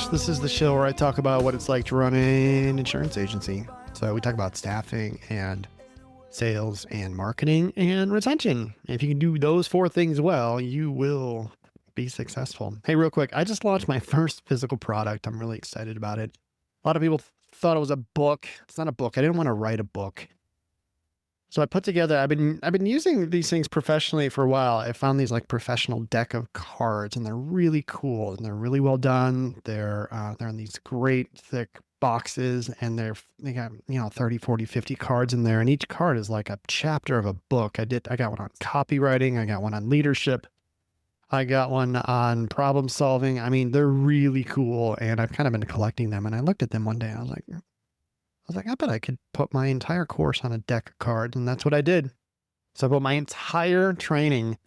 Launch. This is the show where I talk about what it's like to run an insurance agency. So we talk about staffing and sales and marketing and retention. If you can do those four things well, you will be successful. Hey, real quick, I just launched my first physical product. I'm really excited about it. A lot of people thought it was a book. It's not a book. I didn't want to write a book. So I put together, I've been using these things professionally for a while. I found these like professional deck of cards, and they're really cool and they're really well done. They're in these great thick boxes, and they got, 30, 40, 50 cards in there. And each card is like a chapter of a book. I got one on copywriting. I got one on leadership. I got one on problem solving. I mean, they're really cool, and I've kind of been collecting them. And I looked at them one day, and I was like, I bet I could put my entire course on a deck of cards. And that's what I did. So I put my entire training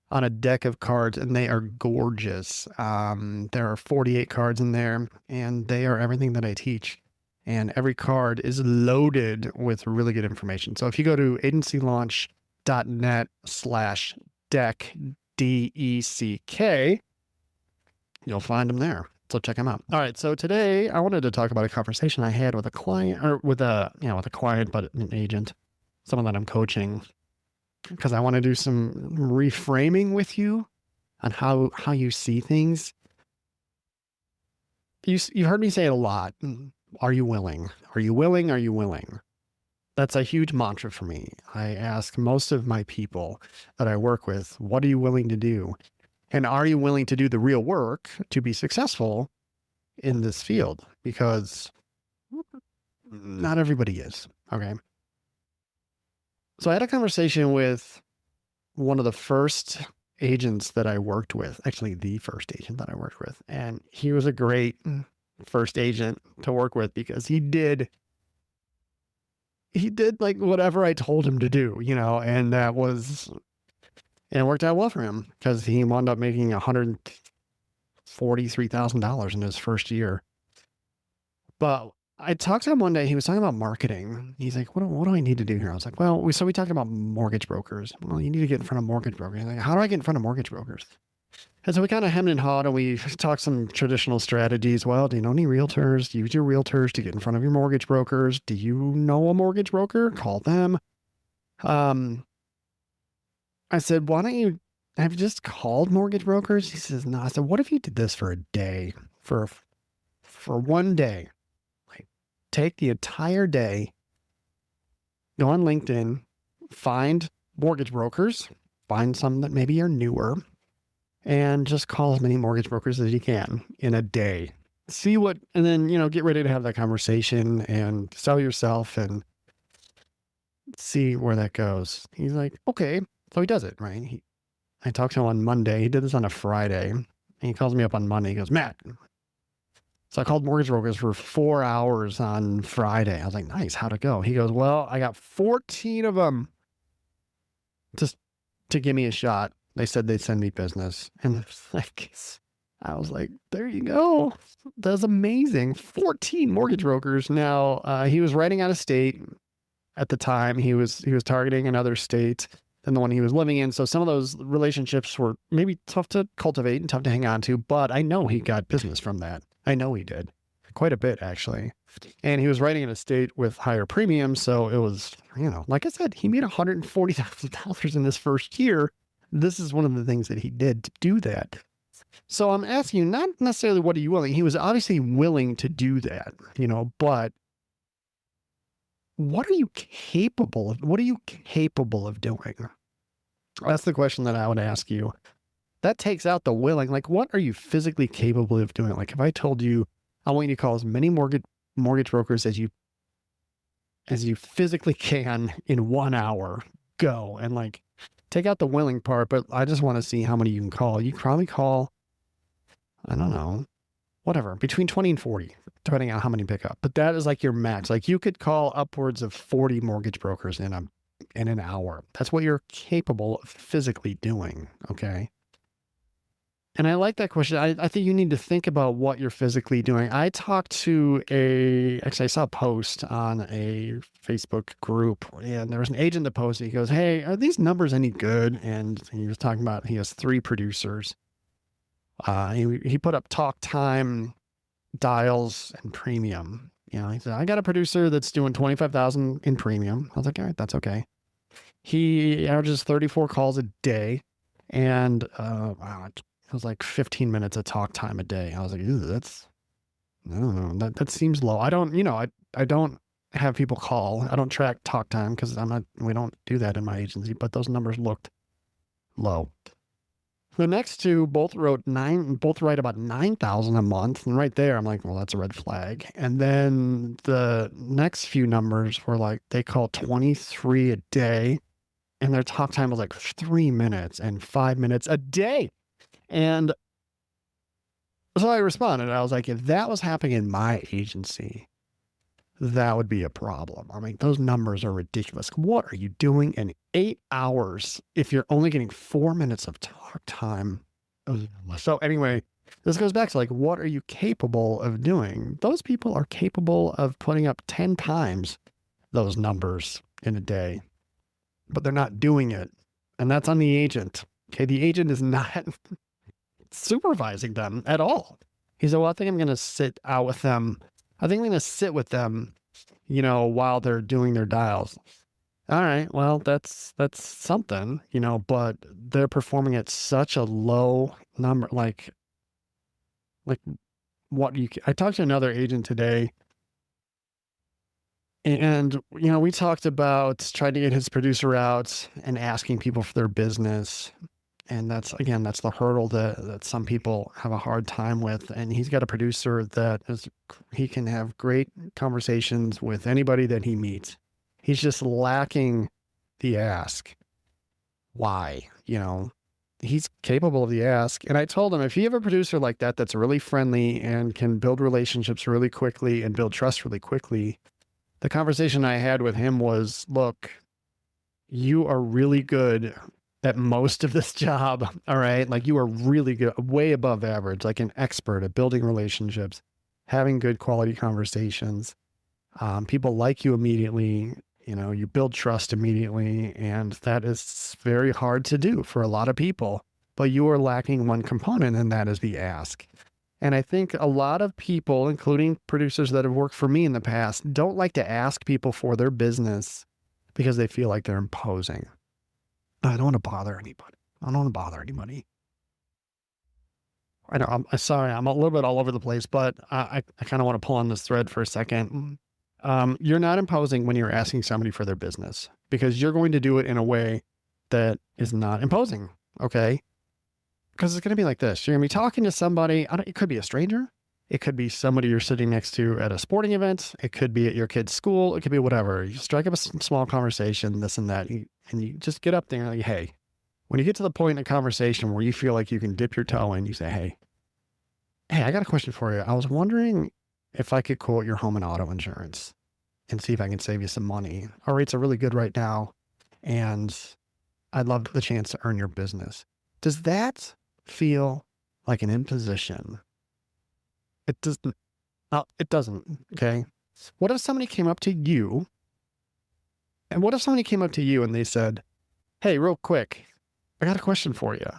on a deck of cards, and they are gorgeous. There are 48 cards in there, and they are everything that I teach. And every card is loaded with really good information. So if you go to agencylaunch.net/deck, DECK, you'll find them there. So check them out. All right. So today I wanted to talk about a conversation I had with a client, or with a client, but an agent, someone that I'm coaching, because I want to do some reframing with you on how you see things. You've heard me say it a lot. Are you willing? Are you willing? Are you willing? That's a huge mantra for me. I ask most of my people that I work with, what are you willing to do? And are you willing to do the real work to be successful in this field? Because not everybody is. Okay. So I had a conversation with one of the first agents that I worked with, actually the first agent that I worked with. And he was a great first agent to work with because he did like whatever I told him to do, and and it worked out well for him because he wound up making $143,000 in his first year. But I talked to him one day. He was talking about marketing. He's like, what do I need to do here? I was like, well, we talked about mortgage brokers. Well, you need to get in front of mortgage brokers. He's like, how do I get in front of mortgage brokers? And so we kind of hemmed and hawed, and we talked some traditional strategies. Well, do you know any realtors? Use your realtors to get in front of your mortgage brokers. Do you know a mortgage broker? Call them. I said, why don't you, have you just called mortgage brokers? He says, no. I said, what if you did this for a day, for one day? Like, take the entire day, go on LinkedIn, find mortgage brokers, find some that maybe are newer, and just call as many mortgage brokers as you can in a day. See what, and then, get ready to have that conversation and sell yourself and see where that goes. He's like, okay. So he does it, right? I talked to him on Monday. He did this on a Friday. And he calls me up on Monday. He goes, Matt. So I called mortgage brokers for 4 hours on Friday. I was like, nice. How'd it go? He goes, well, I got 14 of them just to give me a shot. They said they'd send me business. And I was like, there you go. That's amazing. 14 mortgage brokers. Now, he was writing out of state at the time. He was targeting another state than the one he was living in. So some of those relationships were maybe tough to cultivate and tough to hang on to, but I know he got business from that. I know he did quite a bit, actually. And he was writing in a state with higher premiums. So it was, like I said, he made $140,000 in his first year. This is one of the things that he did to do that. So I'm asking you, not necessarily what are you willing? He was obviously willing to do that, but what are you capable of? What are you capable of doing? That's the question that I would ask you. That takes out the willing. Like, what are you physically capable of doing? Like, if I told you, I want you to call as many mortgage brokers as you physically can in 1 hour, go, and like take out the willing part. But I just want to see how many you can call. You probably call, I don't know, whatever, between 20 and 40, depending on how many pick up. But that is like your max. Like you could call upwards of 40 mortgage brokers in an hour. That's what you're capable of physically doing. Okay. And I like that question. I think you need to think about what you're physically doing. I talked to actually I saw a post on a Facebook group, and there was an agent that posted. He goes, hey, are these numbers any good? And he was talking about, he has 3 producers. He put up talk time dials and premium. You know, he said, I got a producer that's doing 25,000 in premium. I was like, all right, that's okay. He averages 34 calls a day, and wow, it was like 15 minutes of talk time a day. I was like, that's, I don't know, that seems low. I don't, I don't have people call. I don't track talk time because we don't do that in my agency, but those numbers looked low. The next two both write about 9,000 a month. And right there, I'm like, well, that's a red flag. And then the next few numbers were like, they call 23 a day. And their talk time was like 3 minutes and 5 minutes a day. And so I responded. I was like, if that was happening in my agency, that would be a problem. I mean, those numbers are ridiculous. What are you doing in 8 hours if you're only getting 4 minutes of talk time? So anyway, this goes back to like, what are you capable of doing? Those people are capable of putting up 10 times those numbers in a day, but they're not doing it. And that's on the agent. Okay. The agent is not supervising them at all. He said, well, I think I'm going to sit out with them. I think I'm going to sit with them, while they're doing their dials. All right. Well, that's something, but they're performing at such a low number. Like I talked to another agent today, and, we talked about trying to get his producer out and asking people for their business. And that's the hurdle that some people have a hard time with. And he's got a producer he can have great conversations with anybody that he meets. He's just lacking the ask. Why? He's capable of the ask. And I told him, if you have a producer like that, that's really friendly and can build relationships really quickly and build trust really quickly, the conversation I had with him was, look, you are really good at most of this job. All right. Like, you are really good, way above average, like an expert at building relationships, having good quality conversations. People like you immediately, you build trust immediately. And that is very hard to do for a lot of people, but you are lacking one component, and that is the ask. And I think a lot of people, including producers that have worked for me in the past, don't like to ask people for their business because they feel like they're imposing. I don't want to bother anybody. I know, I'm sorry, I'm a little bit all over the place, but I kind of want to pull on this thread for a second. You're not imposing when you're asking somebody for their business, because you're going to do it in a way that is not imposing. Okay. Because it's going to be like this. You're going to be talking to somebody. It could be a stranger. It could be somebody you're sitting next to at a sporting event. It could be at your kid's school. It could be whatever. You strike up a small conversation, this and that, and you just get up there and like, hey, when you get to the point in a conversation where you feel like you can dip your toe in, you say, hey, I got a question for you. I was wondering if I could quote your home and auto insurance and see if I can save you some money. Our rates are really good right now, and I'd love the chance to earn your business. Does that feel like an imposition? It doesn't. It doesn't. Okay. What if somebody came up to you and they said, hey, real quick, I got a question for you.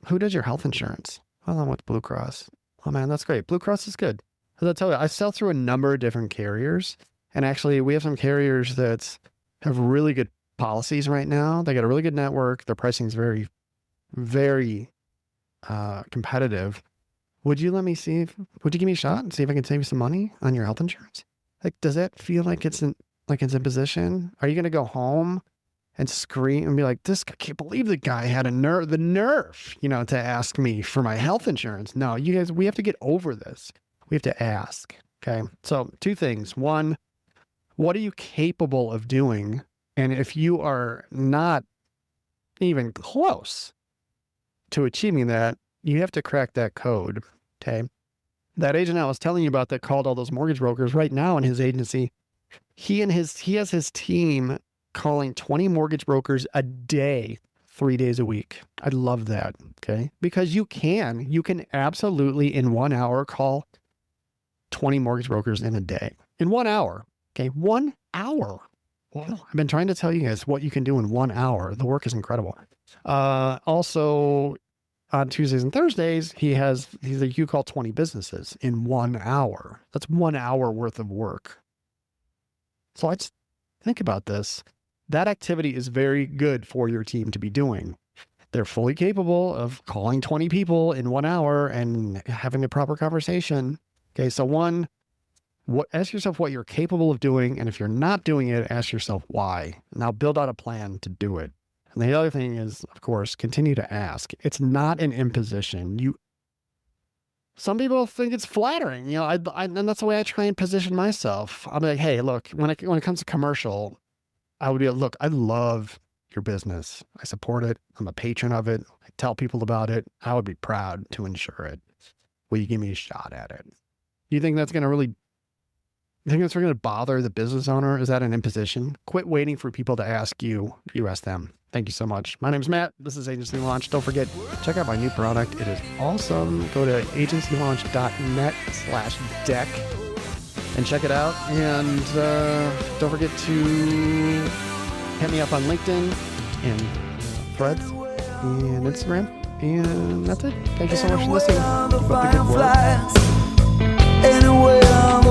Who does your health insurance? Well, I'm with Blue Cross. Oh man, that's great. Blue Cross is good. As I tell you, I sell through a number of different carriers, and actually we have some carriers that have really good policies right now. They got a really good network. Their pricing is very, very competitive. Would you give me a shot and see if I can save you some money on your health insurance? Like, does that feel like it's imposition? Are you going to go home and scream and be like, I can't believe the guy had the nerve, to ask me for my health insurance? No, you guys, we have to get over this. We have to ask. Okay. So 2 things. 1, what are you capable of doing? And if you are not even close to achieving that, you have to crack that code. Okay. That agent I was telling you about that called all those mortgage brokers, right now in his agency, he has his team calling 20 mortgage brokers a day, 3 days a week. I love that. Okay. Because you can absolutely in 1 hour call 20 mortgage brokers in a day. In 1 hour. Okay. 1 hour. Well, I've been trying to tell you guys what you can do in 1 hour. The work is incredible. Also, on Tuesdays and Thursdays, he's you call 20 businesses in 1 hour. That's 1 hour worth of work. So let's think about this. That activity is very good for your team to be doing. They're fully capable of calling 20 people in 1 hour and having a proper conversation. Okay, so ask yourself what you're capable of doing, and if you're not doing it, ask yourself why. Now build out a plan to do it. And the other thing is, of course, continue to ask. It's not an imposition. Some people think it's flattering, and that's the way I try and position myself. I'll be like, hey, look, when it comes to commercial, I would be like, look, I love your business. I support it. I'm a patron of it. I tell people about it. I would be proud to insure it. Will you give me a shot at it? You think that's going to bother the business owner? Is that an imposition? Quit waiting for people to ask you. You ask them. Thank you so much. My name's Matt. This is Agency Launch. Don't forget, check out my new product. It is awesome. Go to agencylaunch.net/deck and check it out. And don't forget to hit me up on LinkedIn and Threads and Instagram. And that's it. Thank you so much for listening. Keep up the good work.